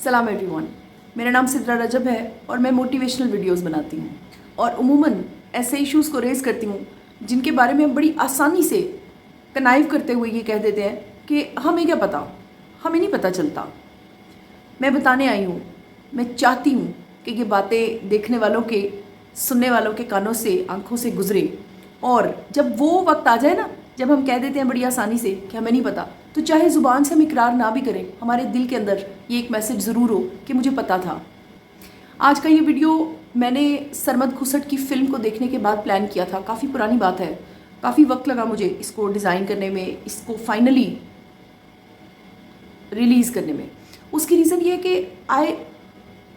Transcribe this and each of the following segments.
सलाम एवरीवन, मेरा नाम सिद्रा रजब है और मैं मोटिवेशनल वीडियोस बनाती हूँ और उमूमन ऐसे इश्यूज़ को रेज़ करती हूँ जिनके बारे में हम बड़ी आसानी से कनाइव करते हुए ये कह देते हैं कि हमें क्या पता, हमें नहीं पता चलता। मैं बताने आई हूँ, मैं चाहती हूँ कि ये बातें देखने वालों के, सुनने वालों के कानों से, आंखों से गुजरे और जब वो वक्त आ जाए ना, जब हम कह देते हैं बड़ी आसानी से कि हमें नहीं पता, तो चाहे ज़ुबान से हम इकरार ना भी करें, हमारे दिल के अंदर ये एक मैसेज ज़रूर हो कि मुझे पता था। आज का ये वीडियो मैंने सरमद खुसट की फ़िल्म को देखने के बाद प्लान किया था। काफ़ी पुरानी बात है, काफ़ी वक्त लगा मुझे इसको डिज़ाइन करने में, इसको फाइनली रिलीज़ करने में। उसकी रीज़न ये है कि आई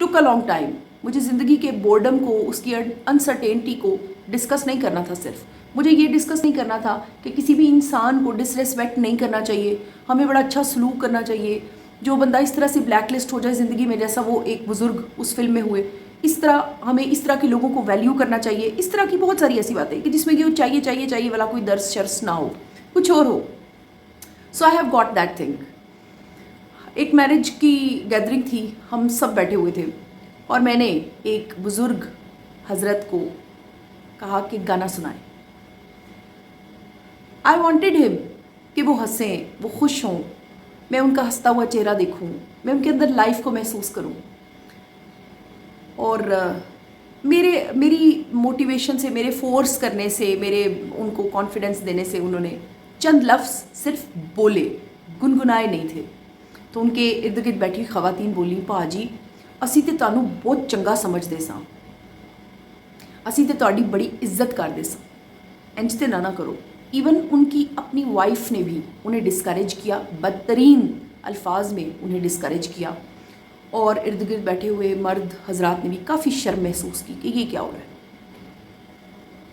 टुक अ लॉन्ग टाइम। मुझे ज़िंदगी के बोर्डम को, उसकी अनसर्टेनिटी को डिस्कस नहीं करना था। सिर्फ मुझे ये डिस्कस नहीं करना था कि किसी भी इंसान को डिसरेस्पेक्ट नहीं करना चाहिए, हमें बड़ा अच्छा सलूक करना चाहिए। जो बंदा इस तरह से ब्लैकलिस्ट हो जाए ज़िंदगी में, जैसा वो एक बुज़ुर्ग उस फिल्म में हुए, इस तरह हमें इस तरह के लोगों को वैल्यू करना चाहिए। इस तरह की बहुत सारी ऐसी बातें कि जिसमें कि वो चाहिए चाहिए चाहिए वाला कोई दर्स शर्स ना हो, कुछ और हो। So I have got that thing. एक मैरिज की गैदरिंग थी, हम सब बैठे हुए थे और मैंने एक बुज़ुर्ग हज़रत को कहा कि गाना सुनाएं। आई वॉन्टेड हिम कि वो हंसें, वो खुश हों, मैं उनका हंसता हुआ चेहरा देखूं, मैं उनके अंदर लाइफ को महसूस करूं। और मेरी मोटिवेशन से, मेरे फोर्स करने से, मेरे उनको कॉन्फिडेंस देने से उन्होंने चंद लफ्ज़ सिर्फ बोले, गुनगुनाए नहीं थे। तो उनके इर्द गिर्द बैठी खवातीन बोली, भाजी असी ते तुहानू बहुत चंगा समझते सां, असी ते तुहाडी बड़ी इज्जत करते सां, इंज ते ना करो। इवन उनकी अपनी वाइफ ने भी उन्हें डिस्करेज किया, बदतरीन अल्फाज में उन्हें डिस्करेज किया। और इर्द गिर्द बैठे हुए मर्द हजरात ने भी काफ़ी शर्म महसूस की कि ये क्या हो रहा है।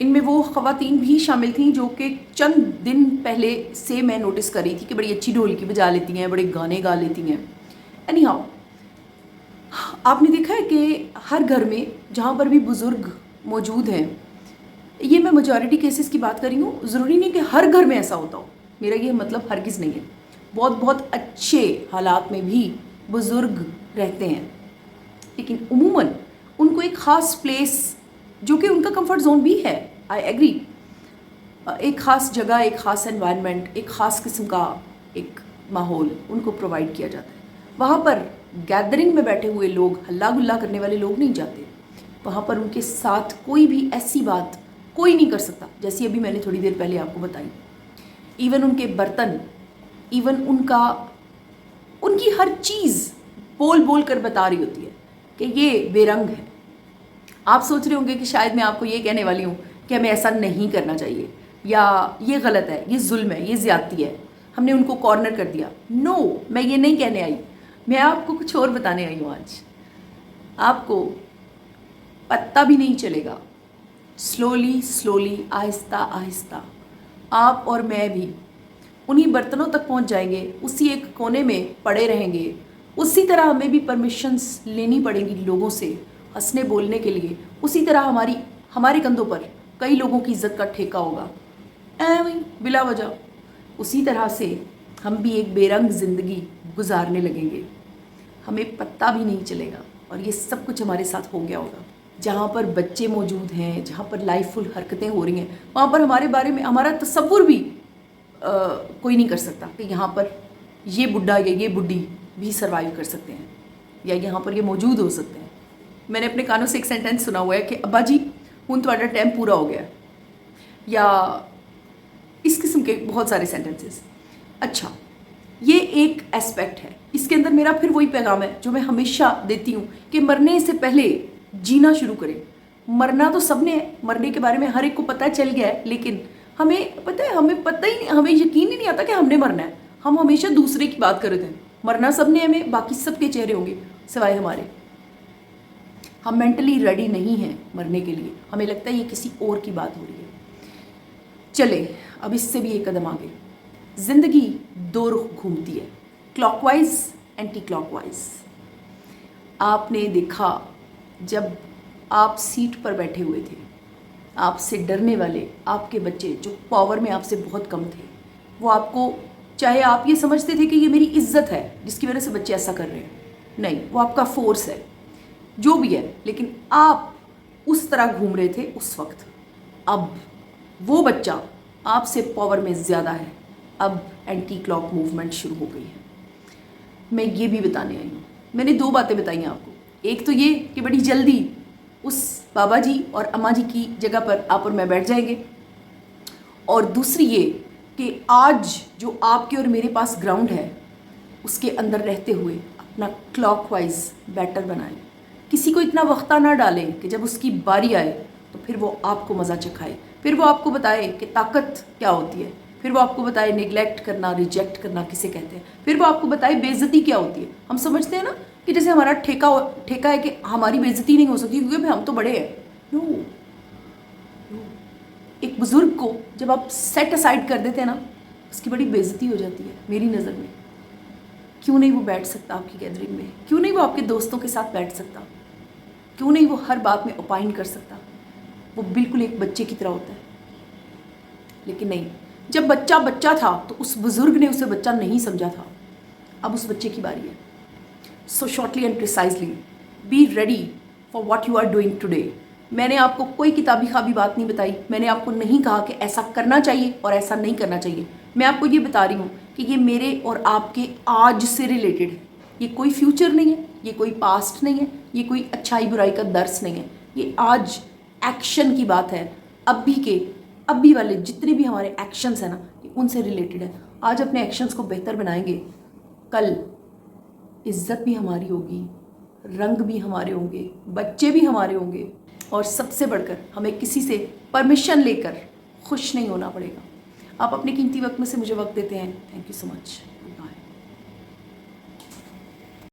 इनमें वो ख़वातीन भी शामिल थीं जो कि चंद दिन पहले से मैं नोटिस कर रही थी कि बड़ी अच्छी ढोलकी बजा लेती हैं, बड़े गाने गा लेती हैं। एनी हाउ, आपने देखा है कि हर घर में जहाँ पर भी बुज़ुर्ग मौजूद हैं, ये मैं मेजॉरिटी केसेस की बात कर रही हूँ, ज़रूरी नहीं कि हर घर में ऐसा होता हो, मेरा ये मतलब हरगिज़ नहीं है। बहुत बहुत अच्छे हालात में भी बुज़ुर्ग रहते हैं, लेकिन उमूमन उनको एक ख़ास प्लेस जो कि उनका कंफर्ट जोन भी है, आई एग्री, एक ख़ास जगह, एक ख़ास एनवायरनमेंट, एक ख़ास किस्म का एक माहौल उनको प्रोवाइड किया जाता है। वहाँ पर गैदरिंग में बैठे हुए लोग, हल्ला गुल्ला करने वाले लोग नहीं जाते। वहाँ पर उनके साथ कोई भी ऐसी बात कोई नहीं कर सकता जैसी अभी मैंने थोड़ी देर पहले आपको बताई। इवन उनके बर्तन, इवन उनकी हर चीज़ बोल बोल कर बता रही होती है कि ये बेरंग है। आप सोच रहे होंगे कि शायद मैं आपको ये कहने वाली हूँ कि हमें ऐसा नहीं करना चाहिए, या ये गलत है, ये जुल्म है, ये ज़्यादती है, हमने उनको कॉर्नर कर दिया। नो, मैं ये नहीं कहने आई, मैं आपको कुछ और बताने आई हूँ आज। आपको पता भी नहीं चलेगा, स्लोली स्लोली, आहिस्ता आहिस्ता आप और मैं भी उन्हीं बर्तनों तक पहुंच जाएंगे, उसी एक कोने में पड़े रहेंगे। उसी तरह हमें भी परमिशंस लेनी पड़ेंगी लोगों से हंसने बोलने के लिए। उसी तरह हमारे कंधों पर कई लोगों की इज्जत का ठेका होगा, वही बिला वजह। उसी तरह से हम भी एक बेरंग ज़िंदगी गुजारने लगेंगे, हमें पता भी नहीं चलेगा और ये सब कुछ हमारे साथ हो गया होगा। जहाँ पर बच्चे मौजूद हैं, जहाँ पर लाइफुल हरकतें हो रही हैं, वहाँ पर हमारे बारे में हमारा तसव्वुर भी कोई नहीं कर सकता कि यहाँ पर ये बुढ़ा या ये बुढ़ी भी सर्वाइव कर सकते हैं या यहाँ पर ये मौजूद हो सकते हैं। मैंने अपने कानों से एक सेंटेंस सुना हुआ है कि अब्बा जी हुण तुहाडा टाइम पूरा हो गया, या इस किस्म के बहुत सारे सेंटेंसेस। अच्छा, ये एक एस्पेक्ट है, इसके अंदर मेरा फिर वही पैगाम है जो मैं हमेशा देती हूँ कि मरने से पहले जीना शुरू करें। मरना तो सबने है, मरने के बारे में हर एक को पता चल गया है, लेकिन हमें पता है, हमें पता ही नहीं, हमें यकीन ही नहीं आता कि हमने मरना है। हम हमेशा दूसरे की बात कर रहे थे। मरना सबने हमें, बाकी सबके चेहरे होंगे सिवाय हमारे। हम मेंटली रेडी नहीं हैं मरने के लिए, हमें लगता है ये किसी और की बात हो रही है। चले अब इससे भी एक कदम आगे। ज़िंदगी दो रुख घूमती है, क्लॉकवाइज, एंटी क्लॉकवाइज। आपने देखा जब आप सीट पर बैठे हुए थे, आपसे डरने वाले आपके बच्चे जो पावर में आपसे बहुत कम थे, वो आपको, चाहे आप ये समझते थे कि ये मेरी इज्जत है जिसकी वजह से बच्चे ऐसा कर रहे हैं, नहीं, वो आपका फोर्स है, जो भी है, लेकिन आप उस तरह घूम रहे थे उस वक्त। अब वो बच्चा आपसे पावर में ज़्यादा है, अब एंटी क्लॉक मूवमेंट शुरू हो गई है। मैं ये भी बताने आई हूँ, मैंने 2 बातें बताई हैं आपको। एक तो ये कि बड़ी जल्दी उस बाबा जी और अम्मा जी की जगह पर आप और मैं बैठ जाएंगे, और दूसरी ये कि आज जो आपके और मेरे पास ग्राउंड है उसके अंदर रहते हुए अपना क्लॉकवाइज बैटर बनाएं। किसी को इतना वक्ता ना डालें कि जब उसकी बारी आए तो फिर वो आपको मज़ा चखाए, फिर वो आपको बताए कि ताकत क्या होती है, फिर वो आपको बताए निगलेक्ट करना, रिजेक्ट करना किसे कहते हैं, फिर वो आपको बताए बेइज्जती क्या होती है। हम समझते हैं ना कि जैसे हमारा ठेका है कि हमारी बेइज्जती नहीं हो सकती क्योंकि हम तो बड़े हैं। नो, एक बुज़ुर्ग को जब आप सेट असाइड कर देते हैं ना, उसकी बड़ी बेइज्जती हो जाती है मेरी नज़र में। क्यों नहीं वो बैठ सकता आपकी गैदरिंग में? क्यों नहीं वो आपके दोस्तों के साथ बैठ सकता? क्यों नहीं वो हर बात में ओपाइन कर सकता? वो बिल्कुल एक बच्चे की तरह होता है। लेकिन नहीं, जब बच्चा बच्चा था तो उस बुज़ुर्ग ने उसे बच्चा नहीं समझा था। अब उस बच्चे की बारी है। So shortly and precisely be ready for what you are doing today. मैंने आपको कोई किताबी खाबी बात नहीं बताई, मैंने आपको नहीं कहा कि ऐसा करना चाहिए और ऐसा नहीं करना चाहिए। मैं आपको ये बता रही हूँ कि ये मेरे और आपके आज से रिलेटेड है। ये कोई फ्यूचर नहीं है, ये कोई पास्ट नहीं है, ये कोई अच्छाई बुराई का दर्स नहीं है, ये आज एक्शन की बात है। अभी वाले जितने भी हमारे एक्शंस हैं ना, ये उनसे रिलेटेड है। आज अपने एक्शंस को बेहतर बनाएंगे, कल इज्जत भी हमारी होगी, रंग भी हमारे होंगे, बच्चे भी हमारे होंगे, और सबसे बढ़कर हमें किसी से परमिशन लेकर खुश नहीं होना पड़ेगा। आप अपने कीमती वक्त में से मुझे वक्त देते हैं, थैंक यू सो मच।